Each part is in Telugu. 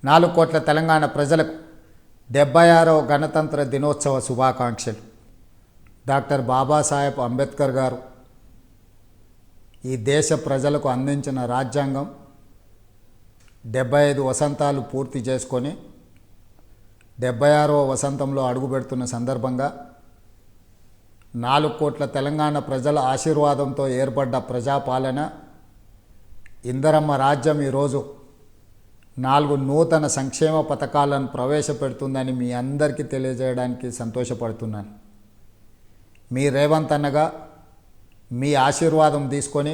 4 కోట్ల తెలంగాణ ప్రజలకు 76వ గణతంత్ర దినోత్సవ శుభాకాంక్షలు. డాక్టర్ బాబాసాహెబ్ అంబేద్కర్ గారు ఈ దేశ ప్రజలకు అందించిన రాజ్యాంగం 75 వసంతాలు పూర్తి చేసుకొని 76వ వసంతంలో అడుగుపెడుతున్న సందర్భంగా 4 కోట్ల తెలంగాణ ప్రజల ఆశీర్వాదంతో ఏర్పడ్డ ప్రజాపాలన ఇందిరమ్మ రాజ్యం ఈరోజు 4 నూతన సంక్షేమ పథకాలను ప్రవేశపెడుతుందని మీ అందరికీ తెలియజేయడానికి సంతోషపడుతున్నాను. మీ రేవంత్ అన్నగా మీ ఆశీర్వాదం తీసుకొని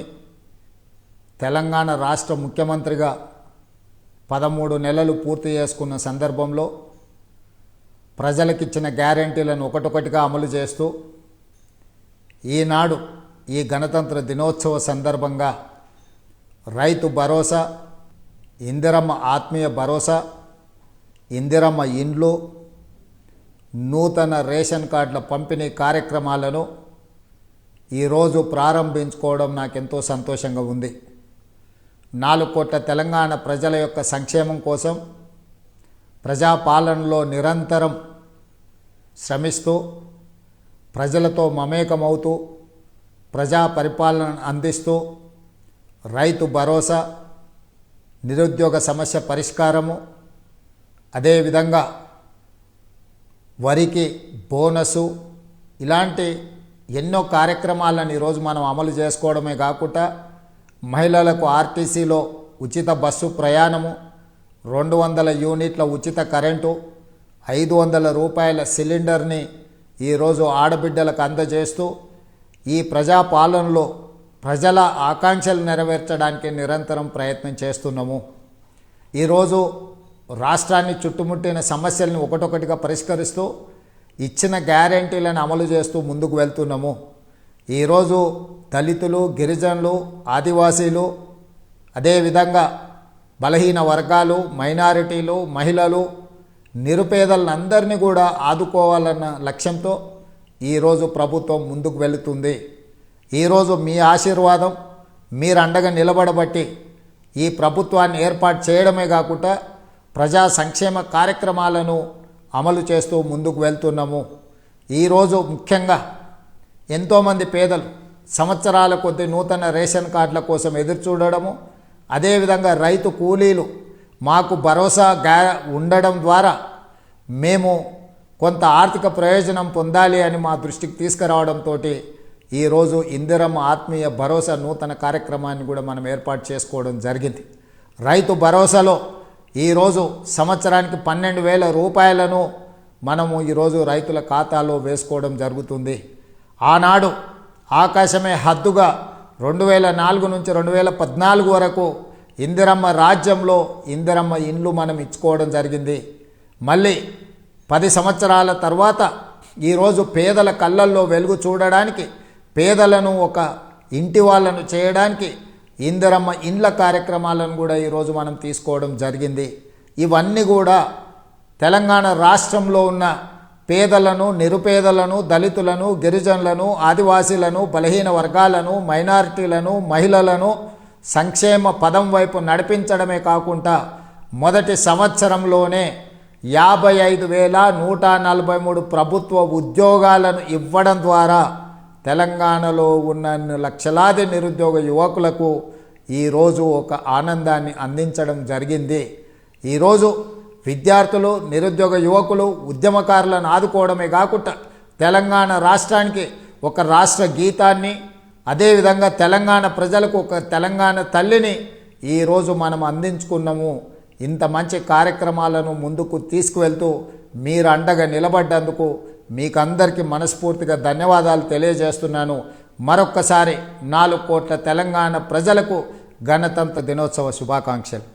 తెలంగాణ రాష్ట్ర ముఖ్యమంత్రిగా 13 నెలలు పూర్తి చేసుకున్న సందర్భంలో ప్రజలకిచ్చిన గ్యారెంటీలను ఒకటొకటిగా అమలు చేస్తూ ఈనాడు ఈ గణతంత్ర దినోత్సవ సందర్భంగా రైతు భరోసా, ఇందిరమ్మ ఆత్మీయ భరోసా, ఇందిరమ్మ ఇండ్లు, నూతన రేషన్ కార్డుల పంపిణీ కార్యక్రమాలను ఈరోజు ప్రారంభించుకోవడం నాకెంతో సంతోషంగా ఉంది. 4 కోట్ల తెలంగాణ ప్రజల యొక్క సంక్షేమం కోసం ప్రజాపాలనలో నిరంతరం శ్రమిస్తూ ప్రజలతో మమేకమవుతూ ప్రజా పరిపాలన అందిస్తూ రైతు భరోసా, నిరుద్యోగ సమస్య పరిష్కారము, అదేవిధంగా వరికి బోనసు, ఇలాంటి ఎన్నో కార్యక్రమాలను ఈరోజు మనం అమలు చేసుకోవడమే కాకుండా మహిళలకు ఆర్టీసీలో ఉచిత బస్సు ప్రయాణము, 200 యూనిట్ల ఉచిత కరెంటు, 500 రూపాయల సిలిండర్ని ఈరోజు ఆడబిడ్డలకు అందజేస్తూ ఈ ప్రజాపాలనలో ప్రజల ఆకాంక్షలు నెరవేర్చడానికి నిరంతరం ప్రయత్నం చేస్తున్నాము. ఈరోజు రాష్ట్రాన్ని చుట్టుముట్టిన సమస్యలను ఒకటొకటిగా పరిష్కరిస్తూ ఇచ్చిన గ్యారెంటీలను అమలు చేస్తూ ముందుకు వెళ్తున్నాము. ఈరోజు దళితులు, గిరిజనులు, ఆదివాసీలు, అదేవిధంగా బలహీన వర్గాలు, మైనారిటీలు, మహిళలు, నిరుపేదలందరినీ కూడా ఆదుకోవాలన్న లక్ష్యంతో ఈరోజు ప్రభుత్వం ముందుకు వెళుతుంది. ఈరోజు మీ ఆశీర్వాదం, మీరు అండగా నిలబడబట్టి ఈ ప్రభుత్వాన్ని ఏర్పాటు చేయడమే కాకుండా ప్రజా సంక్షేమ కార్యక్రమాలను అమలు చేస్తూ ముందుకు వెళ్తున్నాము. ఈరోజు ముఖ్యంగా ఎంతోమంది పేదలు సంవత్సరాల కొద్ది నూతన రేషన్ కార్డుల కోసం ఎదురు చూడడము, అదేవిధంగా రైతు కూలీలు మాకు భరోసా ఉండడం ద్వారా మేము కొంత ఆర్థిక ప్రయోజనం పొందాలి అని మా దృష్టికి తీసుకురావడంతో ఈరోజు ఇందిరమ్మ ఆత్మీయ భరోసా నూతన కార్యక్రమాన్ని కూడా మనం ఏర్పాటు చేసుకోవడం జరిగింది. రైతు భరోసాలో ఈరోజు సంవత్సరానికి 12,000 రూపాయలను మనము ఈరోజు రైతుల ఖాతాలో వేసుకోవడం జరుగుతుంది. ఆనాడు ఆకాశమే హద్దుగా 2004 నుంచి 2014 వరకు ఇందిరమ్మ రాజ్యంలో ఇందిరమ్మ ఇండ్లు మనం ఇచ్చుకోవడం జరిగింది. మళ్ళీ 10 సంవత్సరాల తర్వాత ఈరోజు పేదల కళ్ళల్లో వెలుగు చూడడానికి, పేదలను ఒక ఇంటి వాళ్ళను చేయడానికి ఇందిరమ్మ ఇండ్ల కార్యక్రమాలను కూడా ఈరోజు మనం తీసుకోవడం జరిగింది. ఇవన్నీ కూడా తెలంగాణ రాష్ట్రంలో ఉన్న పేదలను, నిరుపేదలను, దళితులను, గిరిజనులను, ఆదివాసీలను, బలహీన వర్గాలను, మైనారిటీలను, మహిళలను సంక్షేమ పదం వైపు నడిపించడమే కాకుండా మొదటి సంవత్సరంలోనే 55,143 ప్రభుత్వ ఉద్యోగాలను ఇవ్వడం ద్వారా తెలంగాణలో ఉన్న లక్షలాది నిరుద్యోగ యువకులకు ఈరోజు ఒక ఆనందాన్ని అందించడం జరిగింది. ఈరోజు విద్యార్థులు, నిరుద్యోగ యువకులు, ఉద్యమకారులను ఆదుకోవడమే కాకుండా తెలంగాణ రాష్ట్రానికి ఒక రాష్ట్ర గీతాన్ని, అదేవిధంగా తెలంగాణ ప్రజలకు ఒక తెలంగాణ తల్లిని ఈరోజు మనం అందించుకున్నాము. ఇంత మంచి కార్యక్రమాలను ముందుకు తీసుకువెళ్తూ మీరు అండగా నిలబడ్డందుకు మీకందరికీ మనస్ఫూర్తిగా ధన్యవాదాలు తెలియజేస్తున్నాను. మరొక్కసారి 4 కోట్ల తెలంగాణ ప్రజలకు గణతంత్ర దినోత్సవ శుభాకాంక్షలు.